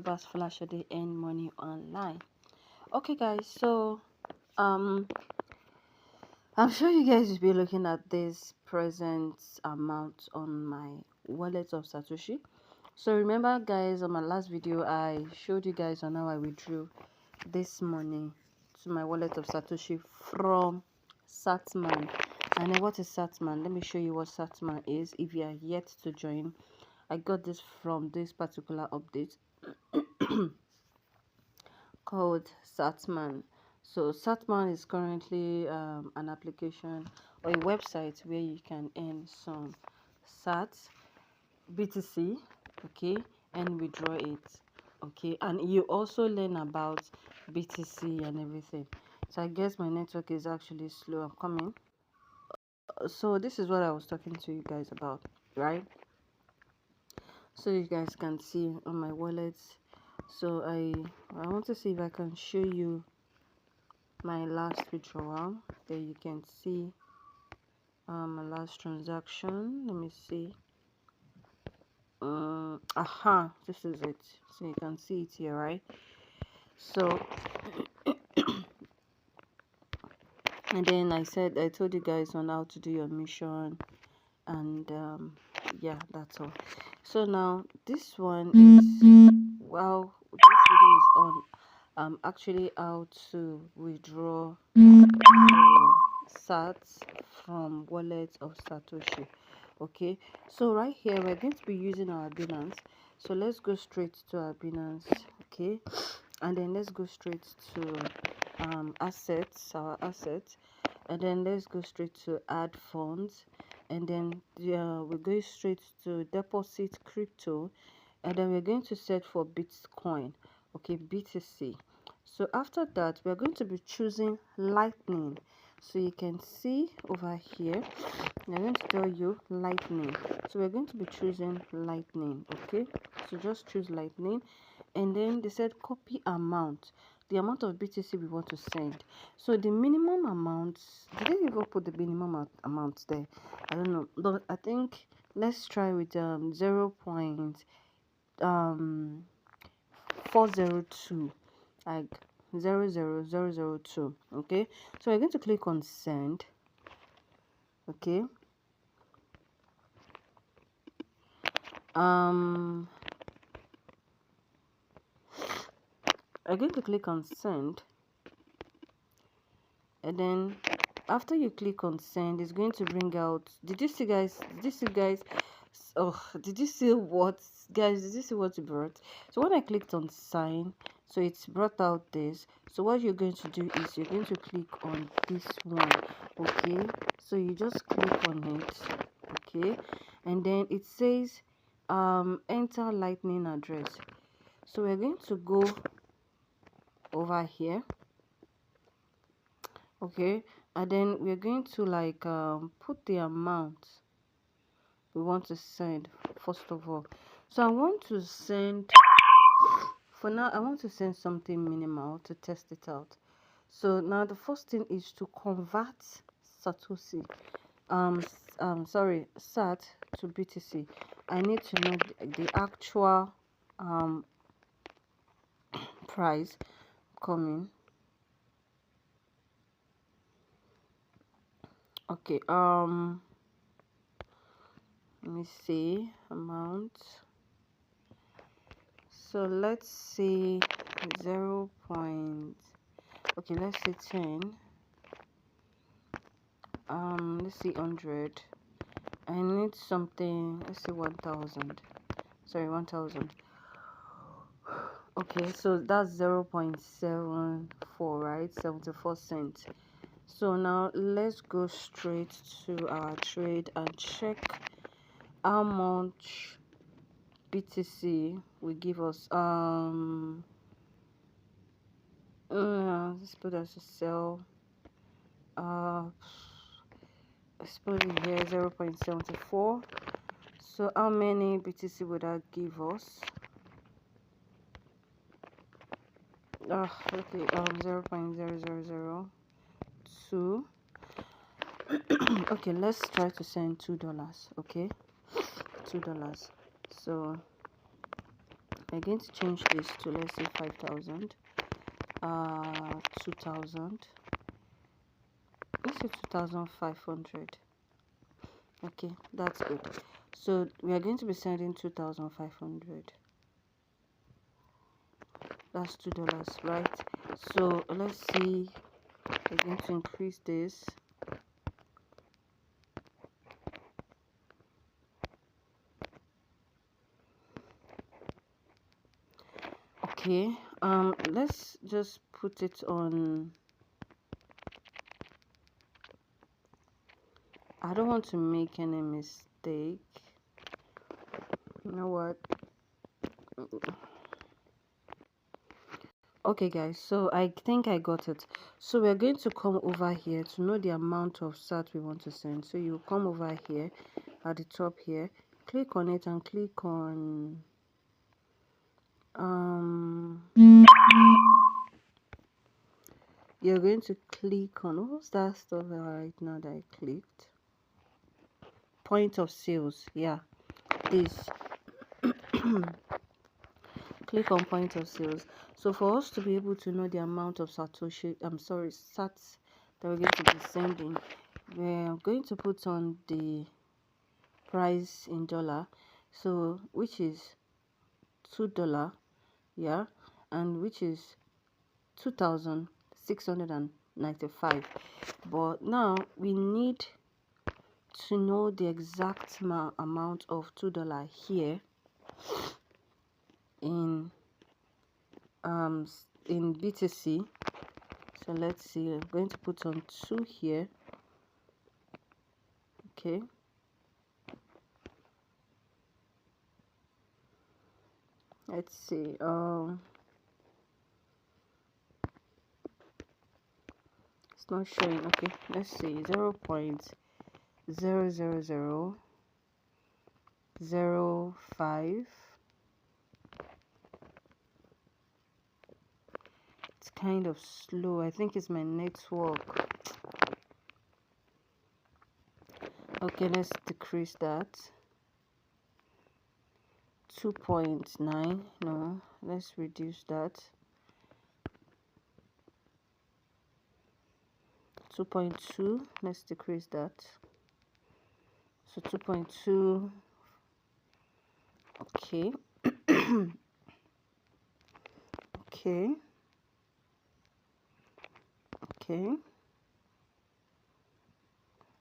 Clubhouse Flash a day and money online. Okay guys, so I'm sure you guys will be looking at this present amount on my Wallet of Satoshi. So remember guys, on my last video I showed you guys on how I withdrew this money to my Wallet of Satoshi from Satsman. And then what is Satsman? Let me show you what Satsman is if you are yet to join. I got this from this particular update called Satsman. So Satsman is currently an application or a website where you can earn some Sats BTC, okay, and withdraw it, okay, and you also learn about BTC and everything. So I guess my network is actually slow. I'm coming. So this is what I was talking to you guys about, right? So you guys can see on my wallet. So I want to see if I can show you my last withdrawal. There you can see my last transaction. Let me see. This is it. So you can see it here, right? So and then I told you guys on how to do your mission, and yeah, that's all. So now this one is, well, this video is on actually how to withdraw sats from Wallet of Satoshi. Okay, so right here we're going to be using our Binance. So let's go straight to our Binance. Okay, and then let's go straight to our assets, and then let's go straight to add funds, and then we're going straight to deposit crypto, and then we're going to search for Bitcoin, okay, BTC. So after that we're going to be choosing Lightning. So you can see over here I'm going to tell you Lightning. So we're going to be choosing Lightning, okay? So just choose Lightning, and then they said copy amount, the amount of BTC we want to send. So the minimum amount, did they even put the minimum amount there? I don't know, but I think let's try with 0.402, like 0.00002. Okay, so we're going to click on send. Okay, I'm going to click on send, and then after you click on send, it's going to bring out, did you see guys, oh, did you see what guys, did you see what it brought? So when I clicked on sign, so it's brought out this. So what you're going to do is you're going to click on this one, okay? So you just click on it, okay, and then it says enter Lightning address. So we're going to go over here, okay, and then we're going to like put the amount we want to send first of all. So I want to send, for now I want to send something minimal to test it out. So now the first thing is to convert Satoshi, Sat to BTC. I need to know the actual price coming. Okay, let me see amount. So let's see 0. Okay, let's say 10. Let's see 100. I need something. Let's say 1,000. Sorry, 1,000. Okay, so that's 0.74, right? 74 cents. So now let's go straight to our trade and check how much BTC will give us. Let's put as a sell. Let's put it here 0.74. So how many BTC would that give us? Okay, 0.0002. Okay, let's try to send $2. Okay, $2. So we're going to change this to, let's say, 5,000, 2,000, let's say 2,500. Okay, that's good. So we are going to be sending 2,500. That's $2, right? So let's see, we're going to increase this. Okay, let's just put it on. I don't want to make any mistake. You know what? Okay guys, so I think I got it. So we're going to come over here to know the amount of sat we want to send. So you come over here at the top here, click on it and click on you're going to click on, what's that stuff right now that I clicked? Point of sales. Yeah, this. Click on point of sales. So for us to be able to know the amount of satoshi, sats that we're going to be sending, we're going to put on the price in dollar, so which is $2, yeah, and which is 2,695. But now we need to know the exact amount of $2 here in BTC. So let's see, I'm going to put on 2 here. Okay, let's see, it's not showing. Okay, let's see, 0.00005. It's kind of slow. I think it's my network. Okay, let's decrease that. 2.9. No, let's reduce that. 2.2. Let's decrease that. So 2.2. Okay. Okay. Okay.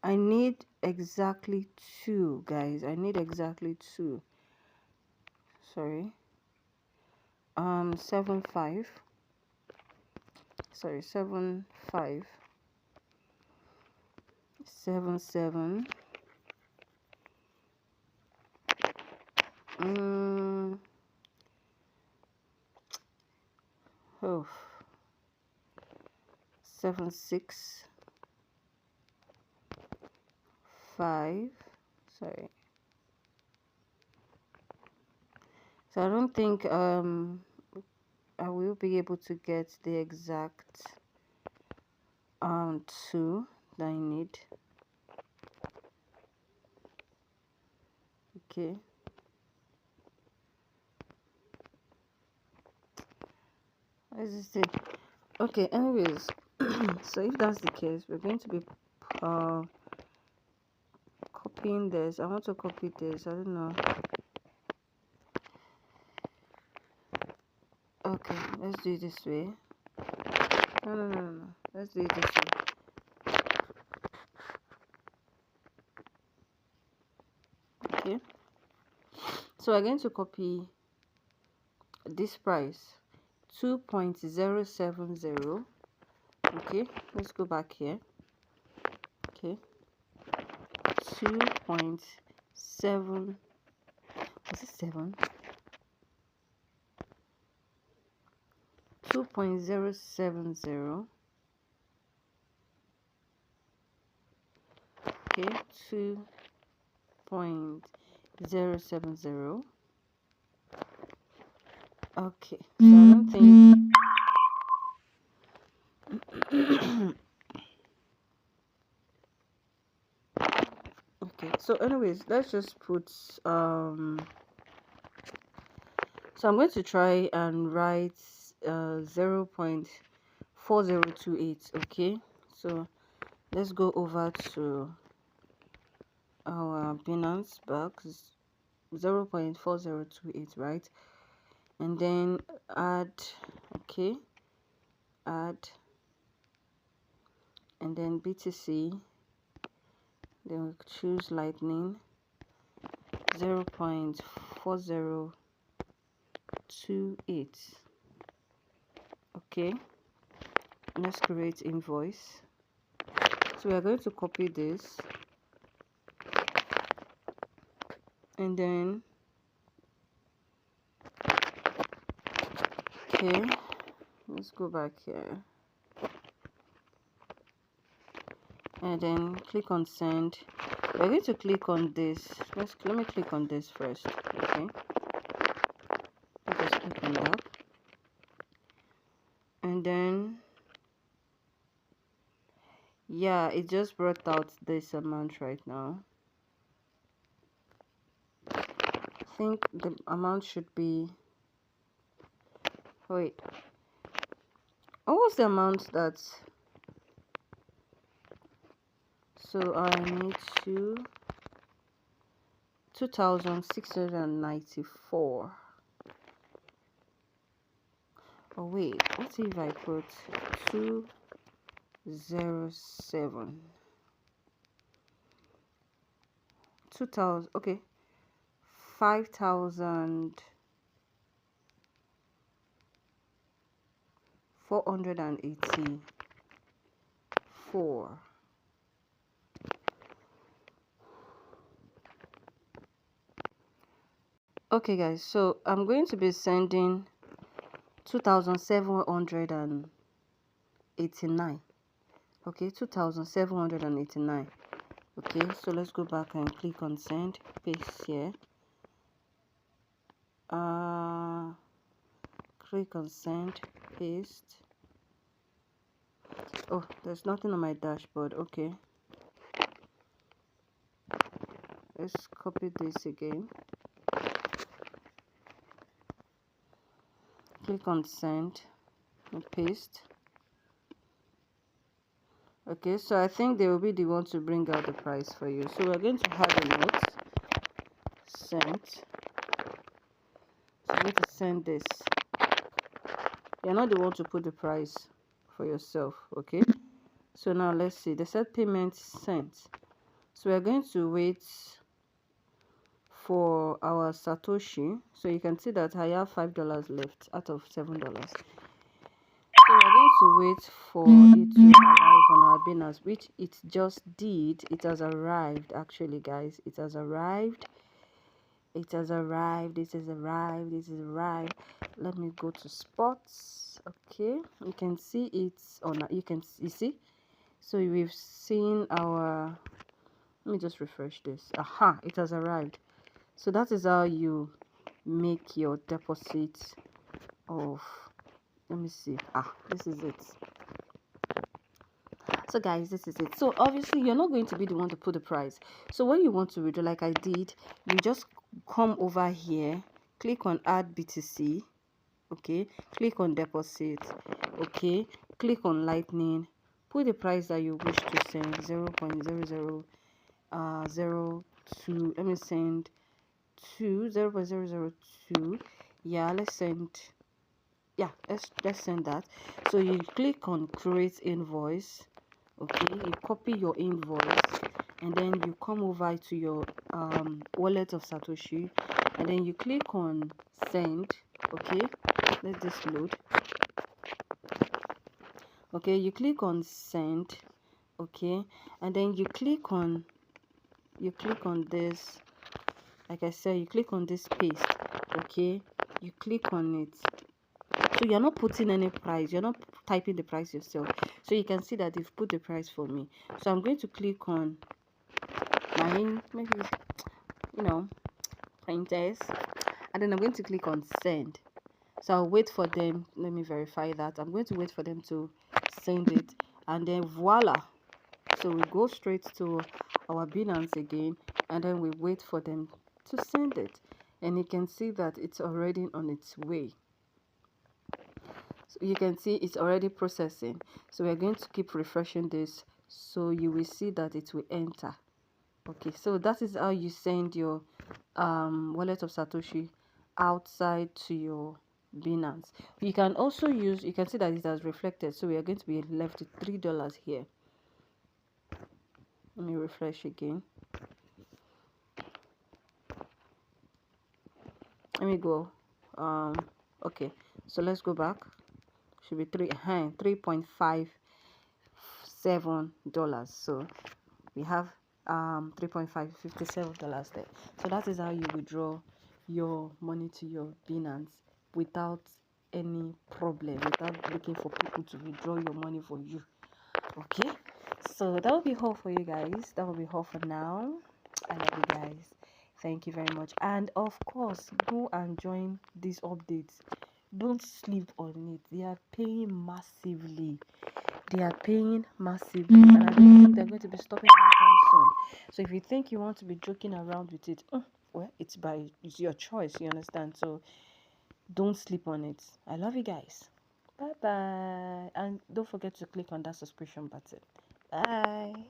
I need exactly 2, guys. I need exactly 2. Sorry. 7.5. Sorry, 7.5. 7.7. Oh. 7.6.5. Sorry. So I don't think I will be able to get the exact 2 that I need. Okay. What is this thing? Okay, anyways, so if that's the case, we're going to be copying this. I want to copy this. I don't know. Okay, let's do it this way. No. Let's do it this way. Okay. So we're going to copy this price, 2.070. Okay, let's go back here. Okay, 2.7, was it 7? 2.070. Okay, 2.070. Okay, so I don't think okay, so anyways, let's just put So I'm going to try and write 0.4028. Okay, so let's go over to our Binance box, 0.4028, right? And then add, okay, add, and then BTC, then we choose Lightning 0.4028. Okay, let's create invoice. So we are going to copy this, and then okay, let's go back here, and then click on send. We're going to click on this. Let me click on this first. Okay, just click on that, and then yeah, it just brought out this amount right now. I think the amount should be, wait, what was the amount that's, so I need 2,694. Oh wait, what if I put 207, 2,000, okay, 5,484. Okay guys, so I'm going to be sending 2,789. Okay, 2,789. Okay, so let's go back and click on send, paste here, click on send, paste. Oh, there's nothing on my dashboard. Okay, let's copy this again, click on send and paste. Okay, so I think they will be the one to bring out the price for you. So we're going to have a note, sent. So I'm going to send this. You're not the one to put the price for yourself. Okay, so now let's see. They said payment sent. So we're going to wait for our Satoshi. So you can see that I have $5 left out of $7. So we're going to wait for it to arrive on our Binance, which it just did. It has arrived, actually, guys. It has arrived. It has arrived. It has arrived. It has arrived. Let me go to spots. Okay, you can see it's on. You see. So we've seen our. Let me just refresh this. Aha! It has arrived. So that is how you make your deposit of. Let me see. This is it. So guys, this is it. So obviously you're not going to be the one to put the price. So when you want to withdraw, like I did, you just come over here, click on add BTC. Okay, click on deposit. Okay, click on Lightning, put the price that you wish to send, 0.0002. Let me send 0.002. Yeah, let's send. Yeah, let's send that. So you click on create invoice. Okay, you copy your invoice, and then you come over to your Wallet of Satoshi, and then you click on send. Okay, let this load. Okay, you click on send. Okay, and then you click on this. Like I said, you click on this paste. Okay, you click on it. So you're not putting any price, you're not typing the price yourself. So you can see that they've put the price for me. So I'm going to click on my, maybe, printers, and then I'm going to click on send. So I'll wait for them. Let me verify that. I'm going to wait for them to send it, and then voila. So we go straight to our Binance again, and then we wait for them to send it. and you can see that it's already on its way. So you can see it's already processing. So we're going to keep refreshing this, so you will see that it will enter. Okay, so that is how you send your wallet of Satoshi outside to your Binance. You can also use, you can see that it has reflected, so we are going to be left with $3 here. Let me refresh again. Let me go. Okay, so let's go back. Should be $3.57. So we have $3.557 there. So that is how you withdraw your money to your Binance without any problem, without looking for people to withdraw your money for you. Okay, so that will be all for you guys. That will be all for now. I love you guys. Thank you very much. And of course, go and join these updates. Don't sleep on it. They are paying massively. They are paying massively, and I don't think they're going to be stopping anytime soon. So if you think you want to be joking around with it, well, it's your choice. You understand? So don't sleep on it. I love you guys. Bye bye, and don't forget to click on that subscription button. Bye.